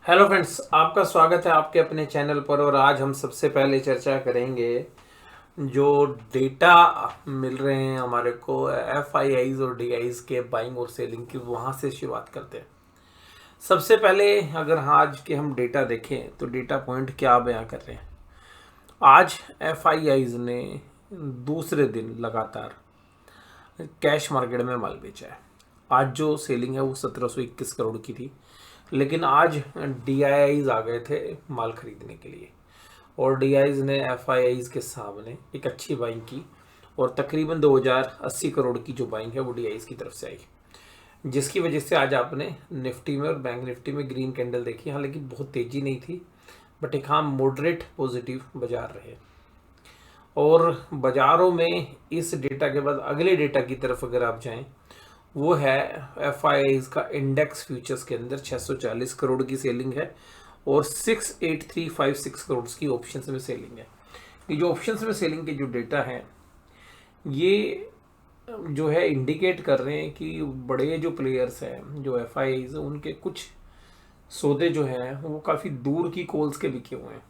Hello friends, आपका स्वागत है आपके अपने चैनल पर। और आज हम सबसे पहले चर्चा करेंगे जो डेटा मिल रहे हैं हमारे को एफ आई आईज और डी आईज के बाइंग और सेलिंग की, वहाँ से शुरुआत करते हैं। सबसे पहले अगर आज के हम डेटा देखें तो डेटा पॉइंट क्या बयां कर रहे हैं। आज एफ आई आईज ने दूसरे दिन लगातार कैश मार्केट में माल बेचा है। आज जो सेलिंग है वो 1721 करोड़ की थी, लेकिन आज डीआईआईज आ गए थे माल खरीदने के लिए और डीआईआईज ने एफआईआईज के सामने एक अच्छी बाइंग की और तकरीबन 2080 करोड़ की जो बाइंग है वो डीआईआईज की तरफ से आई, जिसकी वजह से आज आपने निफ्टी में और बैंक निफ्टी में ग्रीन कैंडल देखी। हालांकि बहुत तेजी नहीं थी, बट एक हाँ मॉडरेट पॉजिटिव बाजार रहे। और बाजारों में इस डेटा के बाद अगले डेटा की तरफ अगर आप जाएं, वो है एफ आई आईज का इंडेक्स फ्यूचर्स के अंदर 640 करोड़ की सेलिंग है और 68356 करोड़ की ऑप्शंस में सेलिंग है। ये जो ऑप्शंस में सेलिंग के जो डेटा है, ये जो है इंडिकेट कर रहे हैं कि बड़े जो प्लेयर्स हैं, जो एफ आई आईज, उनके कुछ सौदे जो हैं वो काफ़ी दूर की कॉल्स के बिके हुए हैं।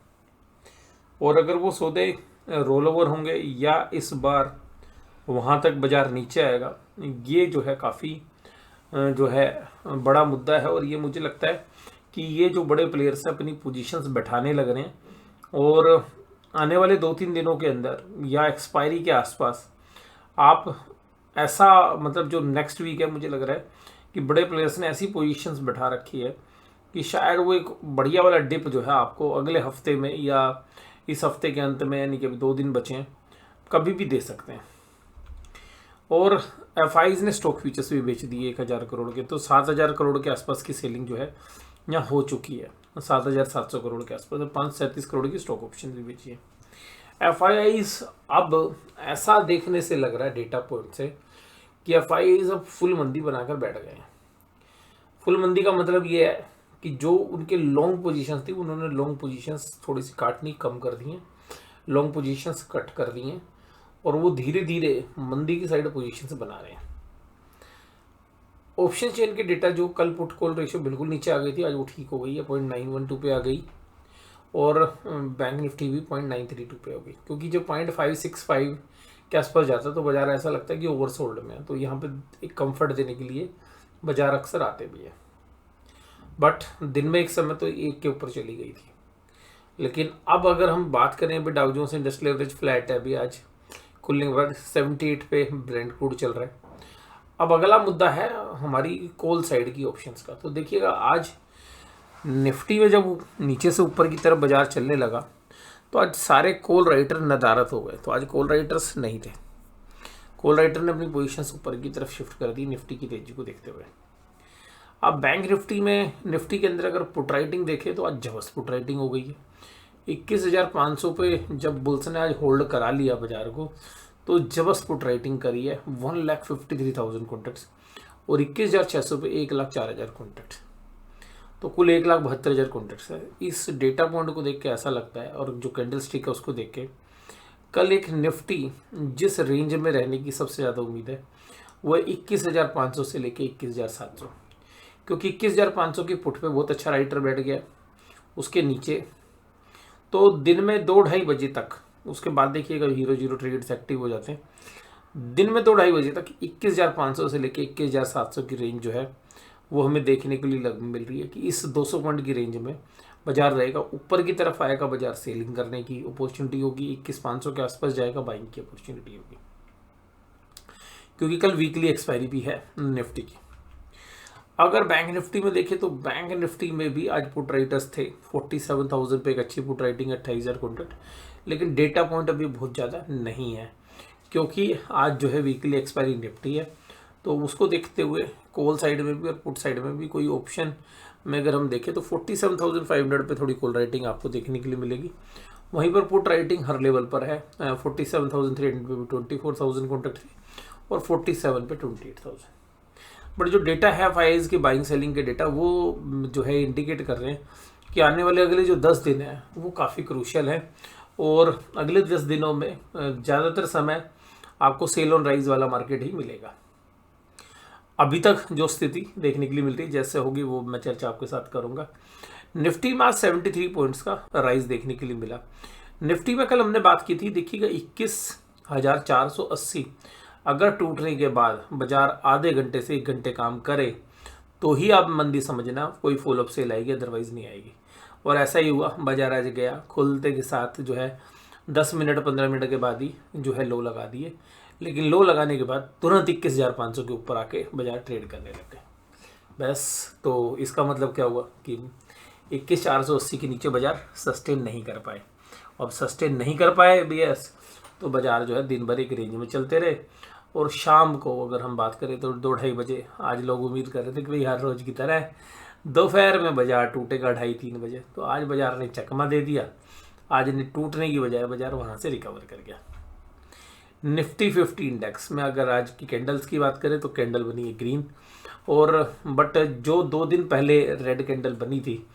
और अगर वो सौदे रोल ओवर होंगे या इस बार वहाँ तक बाजार नीचे आएगा, ये जो है काफ़ी जो है बड़ा मुद्दा है। और ये मुझे लगता है कि ये जो बड़े प्लेयर्स हैं अपनी पोजीशंस बैठाने लग रहे हैं और आने वाले 2-3 दिनों के अंदर या एक्सपायरी के आसपास आप ऐसा, मतलब जो नेक्स्ट वीक है, मुझे लग रहा है कि बड़े प्लेयर्स ने ऐसी पोजीशंस बैठा रखी है कि शायद वो एक बढ़िया वाला डिप जो है आपको अगले हफ्ते में या इस हफ्ते के अंत में, यानी कि अभी 2 दिन बचे हैं, कभी भी दे सकते हैं। और एफ आईज ने स्टॉक फ्यूचर्स भी बेच दिए 1000 करोड़ के, तो 7000 करोड़ के आसपास की सेलिंग जो है यहाँ हो चुकी है। 7700 करोड़ के आसपास 537 करोड़ की स्टॉक ऑप्शन भी बेची है एफ आई आईज। अब ऐसा देखने से लग रहा है डेटा पॉइंट से कि एफ आई आईज अब फुल मंदी बनाकर बैठ गए हैं। फुल मंदी का मतलब ये है कि जो उनके लॉन्ग पोजीशंस थी, उन्होंने लॉन्ग पोजीशंस थोड़ी सी काटनी कम कर दी हैं, लॉन्ग पोजीशंस कट कर दी हैं और वो धीरे धीरे मंदी की साइड पोजीशंस बना रहे हैं। ऑप्शन चेन के डेटा जो कल पुट कॉल रेशियो बिल्कुल नीचे आ गई थी, आज वो ठीक हो गई है, 0.912 पे आ गई। और बैंक निफ्टी भी 0.932 पे हो गई, क्योंकि जब 0.565 के आसपास जाता है तो बाजार ऐसा लगता है कि ओवरसोल्ड में है। तो यहाँ पे एक कंफर्ट देने के लिए बाजार अक्सर आते भी है, बट दिन में एक समय तो एक के ऊपर चली गई थी। लेकिन अब अगर हम बात करें, अभी Dow Jones industrial average flat है, अभी आज खुलने के बाद 78 पे ब्रेंट क्रूड चल रहा है। अब अगला मुद्दा है हमारी कॉल साइड की ऑप्शंस का। तो देखिएगा, आज निफ्टी में जब नीचे से ऊपर की तरफ बाजार चलने लगा तो आज सारे कॉल राइटर नदारत हो गए। तो आज कॉल राइटर्स नहीं थे, कॉल राइटर ने अपनी पोजीशंस ऊपर की तरफ शिफ्ट कर दी निफ्टी की तेजी को देखते हुए। अब बैंक निफ्टी में, निफ्टी के अंदर अगर पुट राइटिंग देखें तो आज जबरदस्त पुट राइटिंग हो गई है। 21,500 पे जब बुल्स ने आज होल्ड करा लिया बाजार को, तो जबरदस्त पुट राइटिंग करी है 1,53,000 कॉन्ट्रैक्ट्स और 21,600 पे 1,04,000 कॉन्ट्रैक्ट्स, तो कुल 1,72,000 कॉन्ट्रैक्ट्स है। इस डेटा पॉइंट को देख के ऐसा लगता है, और जो कैंडल स्टिक है उसको देख के, कल एक निफ्टी जिस रेंज में रहने की सबसे ज़्यादा उम्मीद है वो 21,500 से लेके 21,700, क्योंकि 21,500 की पुट पे बहुत अच्छा राइटर बैठ गया उसके नीचे। तो दिन में 2-2:30 बजे तक, उसके बाद देखिएगा हीरो जीरो ट्रेड्स एक्टिव हो जाते हैं, दिन में 2-2:30 बजे तक 21,500 से लेके 21,700 की रेंज जो है वो हमें देखने के लिए मिल रही है कि इस 200 पॉइंट की रेंज में बाजार रहेगा। ऊपर की तरफ आएगा बाजार, सेलिंग करने की अपॉर्चुनिटी होगी, 21,500 के आसपास जाएगा, बाइंग की अपॉर्चुनिटी होगी, क्योंकि कल वीकली एक्सपायरी भी है निफ्टी की। अगर बैंक निफ्टी में देखें तो बैंक निफ्टी में भी आज पुट राइटर्स थे 47,000 पे, एक अच्छी पुट राइटिंग 28,000 कॉन्ट्रैक्ट, लेकिन डेटा पॉइंट अभी बहुत ज़्यादा नहीं है, क्योंकि आज जो है वीकली एक्सपायरी निफ्टी है। तो उसको देखते हुए कॉल साइड में भी और पुट साइड में भी कोई ऑप्शन में अगर हम देखें तो 47,500 पे थोड़ी कॉल राइटिंग आपको देखने के लिए मिलेगी। वहीं पर पुट राइटिंग हर लेवल पर है, 47,300 पे भी 24,000 कॉन्ट्रैक्ट थे और 47 पे 28,000। बट जो डेटा है फाइज की बाइंग सेलिंग के डेटा, वो जो है इंडिकेट कर रहे हैं कि आने वाले अगले जो 10 दिन है वो काफ़ी क्रूशियल है। और अगले 10 दिनों में ज़्यादातर समय आपको सेल ऑन राइज वाला मार्केट ही मिलेगा। अभी तक जो स्थिति देखने के लिए मिल रही है, जैसे होगी वो मैं चर्चा आपके साथ करूंगा। निफ्टी में आज 73 पॉइंट्स का राइज देखने के लिए मिला। निफ्टी में कल हमने बात की थी, देखिएगा 21,480 अगर टूटने के बाद बाजार आधे घंटे से 1 घंटे काम करे तो ही आप मंदी समझना, कोई फॉल अप सेल आएगी, अदरवाइज नहीं आएगी। और ऐसा ही हुआ, बाजार आज गया खुलते के साथ जो है 10 मिनट 15 मिनट के बाद ही जो है लो लगा दिए, लेकिन लो लगाने के बाद तुरंत 21,500 के ऊपर आके बाजार ट्रेड करने लग गए। बस, तो इसका मतलब क्या हुआ कि 21,480 के नीचे बाजार सस्टेन नहीं कर पाए। अब सस्टेन नहीं कर पाए बीएस, तो बाजार जो है दिन भर एक रेंज में चलते रहे। और शाम को अगर हम बात करें तो 2-2:30 बजे आज लोग उम्मीद कर रहे थे कि भाई हर रोज की तरह दोपहर में बाजार टूटेगा 2:30-3 बजे, तो आज बाजार ने चकमा दे दिया। आज ने टूटने की बजाय बाजार वहां से रिकवर कर गया। निफ्टी 50 इंडेक्स में अगर आज की कैंडल्स की बात करें तो कैंडल बनी है ग्रीन, और बट जो 2 दिन पहले रेड कैंडल बनी थी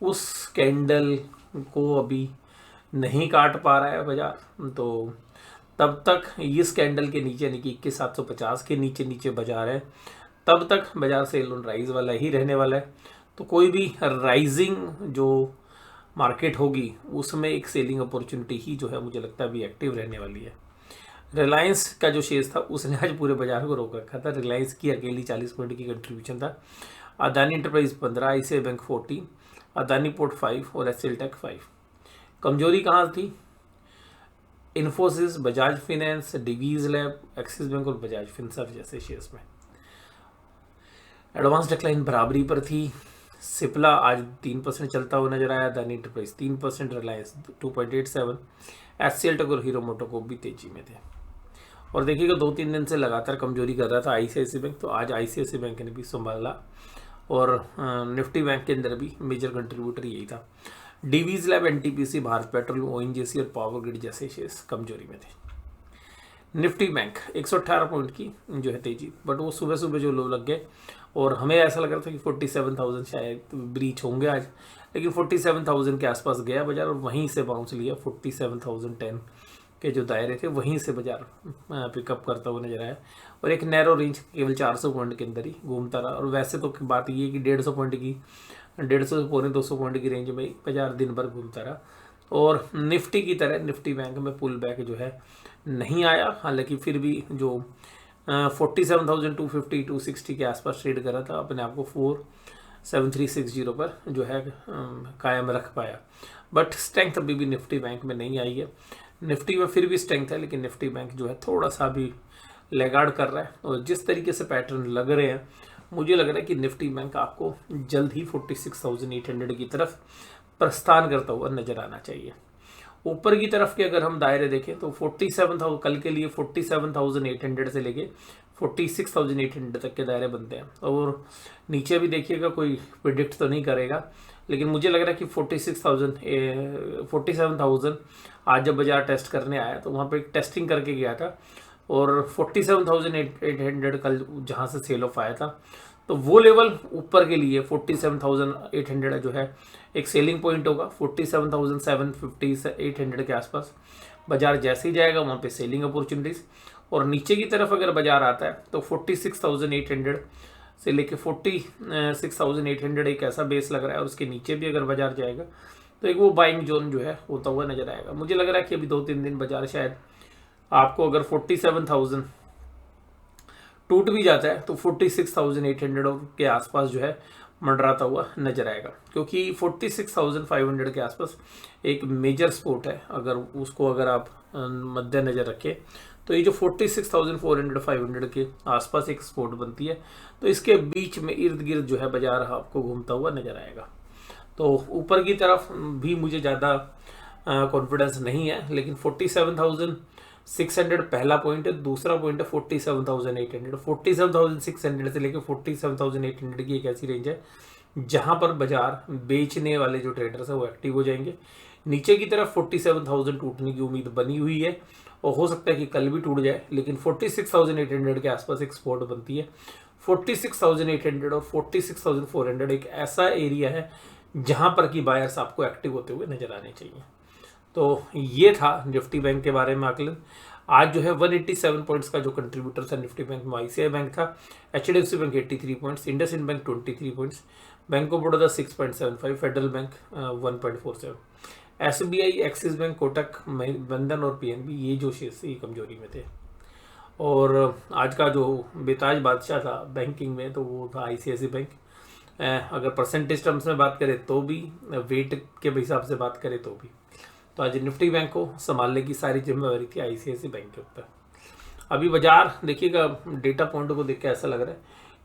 उस कैंडल को अभी नहीं काट पा रहा है बाजार। तो तब तक इस कैंडल के नीचे यानी कि 21,750 के नीचे नीचे बाजार है, तब तक बाजार सेल ऑन राइज वाला ही रहने वाला है। तो कोई भी राइजिंग जो मार्केट होगी उसमें एक सेलिंग अपॉर्चुनिटी ही जो है मुझे लगता है अभी एक्टिव रहने वाली है। रिलायंस का जो शेयर था उसने आज पूरे बाजार को रोक रखा था। रिलायंस की अकेली 40 पॉइंट की कंट्रीब्यूशन था। Adani enterprise 15, ICICI bank 14, Adani port 5 और एचसीएल टेक 5। कमजोरी कहाँ थी? Infosys, Bajaj finance, Divi's lab, axis bank और बजाज फिनसर्व जैसे शेयर्स में। एडवांस डिक्लाइन बराबरी पर थी। सिप्ला आज 3% चलता हुआ नजर आया, Adani enterprise 3%, Reliance 2.87, HCL tech और हीरो मोटोकॉर्प भी तेजी में थे। और देखिएगा 2-3 दिन से लगातार कमजोरी कर रहा था आईसीआईसीआई बैंक, तो आज आईसीआईसीआई बैंक ने भी संभाला। और निफ्टी बैंक के अंदर भी मेजर कंट्रीब्यूटर यही था। Divi's lab, NTPC, Bharat petroleum, ONGC और पावर ग्रिड जैसे शेयर्स कमजोरी में थे। निफ्टी बैंक 118 पॉइंट की जो है तेजी, बट वो सुबह सुबह जो लो लग गए और हमें ऐसा लग रहा था कि 47,000 शायद ब्रीच होंगे आज, लेकिन 47,000 के आसपास गया बाजार और वहीं से बाउंस लिया। 47,010 के जो दायरे थे वहीं से बाजार पिकअप करता हुआ नजर आया और एक नैरो रेंज केवल 400 पॉइंट के अंदर ही घूमता रहा। और वैसे तो बात ये है कि 150 पॉइंट की 150 से पौने 200 पॉइंट की रेंज में बाजार दिन भर घूमता रहा। और निफ्टी की तरह निफ्टी बैंक में पुल बैक जो है नहीं आया, हालांकि फिर भी जो 47,250 260 के आसपास ट्रेड कर रहा था अपने आप को 47360 पर जो है कायम रख पाया। बट स्ट्रेंथ अभी भी निफ्टी बैंक में नहीं आई है। निफ्टी में फिर भी स्ट्रेंथ है, लेकिन निफ्टी बैंक जो है थोड़ा सा भी लेगार्ड कर रहा है। और जिस तरीके से पैटर्न लग रहे हैं मुझे लग रहा है कि निफ्टी बैंक आपको जल्द ही 46,800 की तरफ प्रस्थान करता हुआ नजर आना चाहिए। ऊपर की तरफ के अगर हम दायरे देखें तो 47,000 कल के लिए 47,800 से लेके 46,800 तक के दायरे बनते हैं। और नीचे भी देखिएगा, कोई प्रिडिक्ट तो नहीं करेगा, लेकिन मुझे लग रहा है कि 47,000 आज जब बाजार टेस्ट करने आया तो वहाँ पे एक टेस्टिंग करके गया था और 47,800 कल जहाँ से सेल ऑफ आया था, तो वो लेवल ऊपर के लिए 47,800 जो है एक सेलिंग पॉइंट होगा। 47,750 से 800 के आसपास बाजार जैसे ही जाएगा वहाँ पे सेलिंग अपॉर्चुनिटीज। और नीचे की तरफ अगर बाजार आता है तो 46,800 से लेके 46,800 एक ऐसा बेस लग रहा है। और उसके नीचे भी अगर बाजार जाएगा तो एक वो बाइंग जोन जो है होता हुआ नजर आएगा। मुझे लग रहा है कि अभी 2-3 दिन बाजार शायद आपको अगर 47,000 टूट भी जाता है तो 46,800 के आसपास जो है मंडराता हुआ नजर आएगा, क्योंकि 46,500 के आसपास एक मेजर सपोर्ट है। अगर उसको अगर आप मद्देनजर रखें तो ये जो 46,400 500 के आसपास एक सपोर्ट बनती है, तो इसके बीच में इर्द गिर्द जो है बाजार आपको घूमता हुआ नजर आएगा। तो ऊपर की तरफ भी मुझे ज़्यादा कॉन्फिडेंस नहीं है, लेकिन 47,600 पहला पॉइंट है। दूसरा पॉइंट है 47,800। 47,600 से लेकर 47,800 की एक ऐसी रेंज है जहां पर बाजार बेचने वाले जो ट्रेडर्स है वो एक्टिव हो जाएंगे। नीचे की तरफ 47,000 टूटने की उम्मीद बनी हुई है और हो सकता है कि कल भी टूट जाए, लेकिन 46,800 के आसपास एक सपोर्ट बनती है। 46,800 और 46,400 एक ऐसा एरिया है जहां पर कि बायर्स आपको एक्टिव होते हुए नजर आने चाहिए। तो ये था निफ्टी बैंक के बारे में आकलन। आज जो है 187 पॉइंट्स का जो कंट्रीब्यूटर था निफ्टी बैंक में ICICI बैंक था, HDFC bank 83 points, IndusInd bank 23 points, bank of Baroda 6.75, federal bank 1.47, SBI, axis bank, Kotak, बंधन और PNB ये जो शेयर्स ये कमजोरी में थे। और आज का जो बेताज बादशाह था बैंकिंग में तो वो था ICICI बैंक। अगर परसेंटेज टर्म्स में बात करें तो भी, वेट के हिसाब से बात करें तो भी, तो आज निफ्टी बैंक को संभालने की सारी जिम्मेवारी थी ICICI बैंक के ऊपर। अभी बाजार देखिएगा, डेटा पॉइंट को देख के ऐसा लग रहा है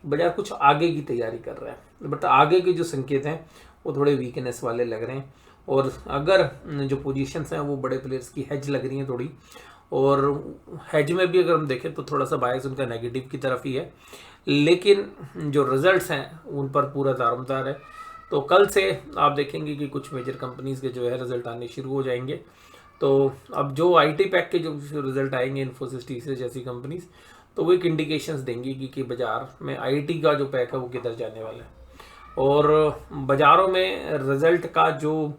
कि बाजार कुछ आगे की तैयारी कर रहा है, बट आगे के जो संकेत हैं वो थोड़े वीकनेस वाले लग रहे हैं। और अगर जो पोजीशंस हैं वो बड़े प्लेयर्स की हेज लग रही हैं थोड़ी, और हेज में भी अगर हम देखें तो थोड़ा सा बायस उनका नेगेटिव की तरफ ही है, लेकिन जो रिजल्ट्स हैं उन पर पूरा दारोमदार है। तो कल से आप देखेंगे कि कुछ मेजर कंपनीज के जो है रिजल्ट आने शुरू हो जाएंगे। तो अब जो IT पैक के जो रिजल्ट आएंगे, इन्फोसिस, TCS जैसी कंपनीज, तो वो एक इंडिकेशंस देंगी कि बाजार में IT का जो पैक है वो किधर जाने वाला है। और बाजारों में रिजल्ट का जो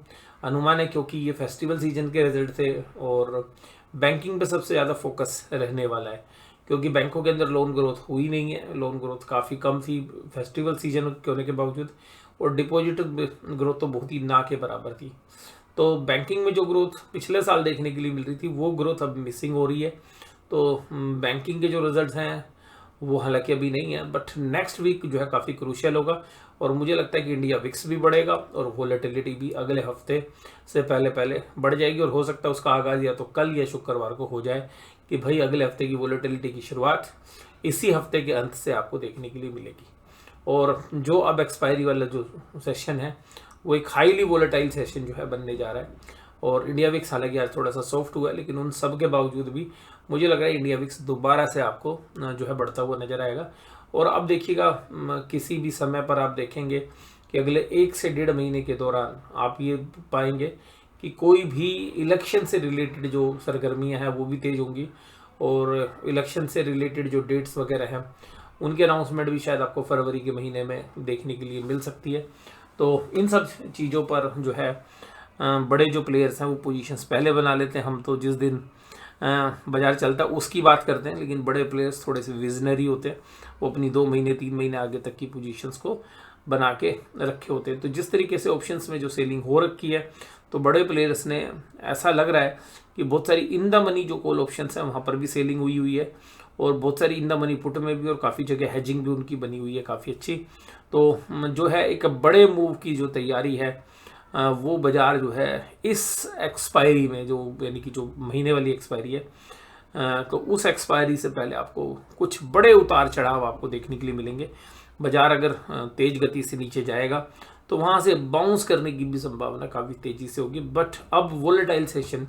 अनुमान है, क्योंकि ये फेस्टिवल सीजन के रिजल्ट थे और बैंकिंग पे सबसे ज़्यादा फोकस रहने वाला है, क्योंकि बैंकों के अंदर लोन ग्रोथ हुई नहीं है, लोन ग्रोथ काफ़ी कम थी फेस्टिवल सीजन के होने के बावजूद, और डिपॉजिट ग्रोथ तो बहुत ही ना के बराबर थी। तो बैंकिंग में जो ग्रोथ पिछले साल देखने के लिए मिल रही थी वो ग्रोथ अब मिसिंग हो रही है। तो बैंकिंग के जो रिजल्ट्स हैं वो हालांकि अभी नहीं है, बट नेक्स्ट वीक जो है काफ़ी क्रूशियल होगा, और मुझे लगता है कि इंडिया विक्स भी बढ़ेगा और वोलेटिलिटी भी अगले हफ्ते से पहले पहले बढ़ जाएगी। और हो सकता है उसका आगाज़ या तो कल या शुक्रवार को हो जाए, कि भाई अगले हफ्ते की वोलेटिलिटी की शुरुआत इसी हफ्ते के अंत से आपको देखने के लिए मिलेगी। और जो अब एक्सपायरी वाला जो सेशन है वो एक हाईली वोलेटाइल सेशन जो है बनने जा रहा है। और इंडिया विक्स हालांकि आज थोड़ा सा सॉफ्ट हुआ है, लेकिन उन सब के बावजूद भी मुझे लग रहा है इंडिया विक्स दोबारा से आपको जो है बढ़ता हुआ नजर आएगा। और अब देखिएगा, किसी भी समय पर आप देखेंगे कि अगले 1 से 1.5 महीने के दौरान आप ये पाएंगे कि कोई भी इलेक्शन से रिलेटेड जो सरगर्मियां हैं वो भी तेज होंगी, और इलेक्शन से रिलेटेड जो डेट्स वगैरह हैं उनके अनाउंसमेंट भी शायद आपको फरवरी के महीने में देखने के लिए मिल सकती है। तो इन सब चीज़ों पर जो है बड़े जो प्लेयर्स हैं वो पोजीशंस पहले बना लेते हैं। हम तो जिस दिन बाजार चलता है उसकी बात करते हैं, लेकिन बड़े प्लेयर्स थोड़े से विजनरी होते हैं, वो अपनी 2 महीने 3 महीने आगे तक की पोजीशंस को बना के रखे होते हैं। तो जिस तरीके से ऑप्शंस में जो सेलिंग हो रखी है, तो बड़े प्लेयर्स ने ऐसा लग रहा है कि बहुत सारी इन द मनी जो कॉल ऑप्शंस हैं वहाँ पर भी सेलिंग हुई है, और बहुत सारी इन द मनी पुट में भी, और काफ़ी जगह हेजिंग भी उनकी बनी हुई है काफ़ी अच्छी। तो जो है एक बड़े मूव की जो तैयारी है वो बाजार जो है इस एक्सपायरी में, जो यानी कि जो महीने वाली एक्सपायरी है, तो उस एक्सपायरी से पहले आपको कुछ बड़े उतार चढ़ाव आपको देखने के लिए मिलेंगे। बाजार अगर तेज गति से नीचे जाएगा तो वहाँ से बाउंस करने की भी संभावना काफ़ी तेज़ी से होगी, बट अब वोलेटाइल सेशन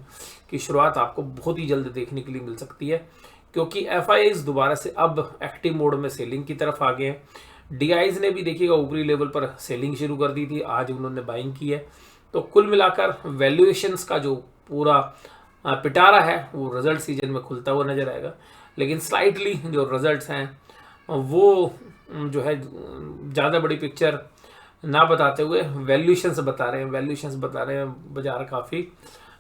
की शुरुआत आपको बहुत ही जल्द देखने के लिए मिल सकती है, क्योंकि FIIs दोबारा से अब एक्टिव मोड में सेलिंग की तरफ आ गए हैं। DIs ने भी देखिएगा ऊपरी लेवल पर सेलिंग शुरू कर दी थी, आज उन्होंने बाइंग की है। तो कुल मिलाकर वैल्यूएशंस का जो पूरा पिटारा है वो रिजल्ट सीजन में खुलता हुआ नजर आएगा, लेकिन स्लाइटली जो रिजल्ट्स हैं वो जो है ज़्यादा बड़ी पिक्चर ना बताते हुए वैल्यूएशंस बता रहे हैं। बाजार काफ़ी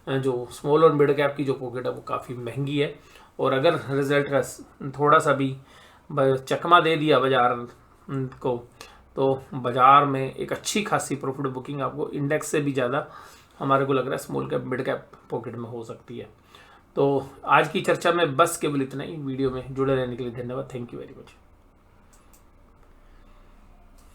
जो स्मॉल और मिड कैप की जो पॉकेट है वो काफ़ी महंगी है, और अगर रिजल्ट का थोड़ा सा भी चकमा दे दिया बाजार को, तो बाजार में एक अच्छी खासी प्रॉफिट बुकिंग आपको इंडेक्स से भी ज़्यादा हमारे को लग रहा है small cap mid cap pocket में हो सकती है। तो आज की चर्चा में बस केवल इतना ही। वीडियो में जुड़े रहने के लिए धन्यवाद। Thank you very much.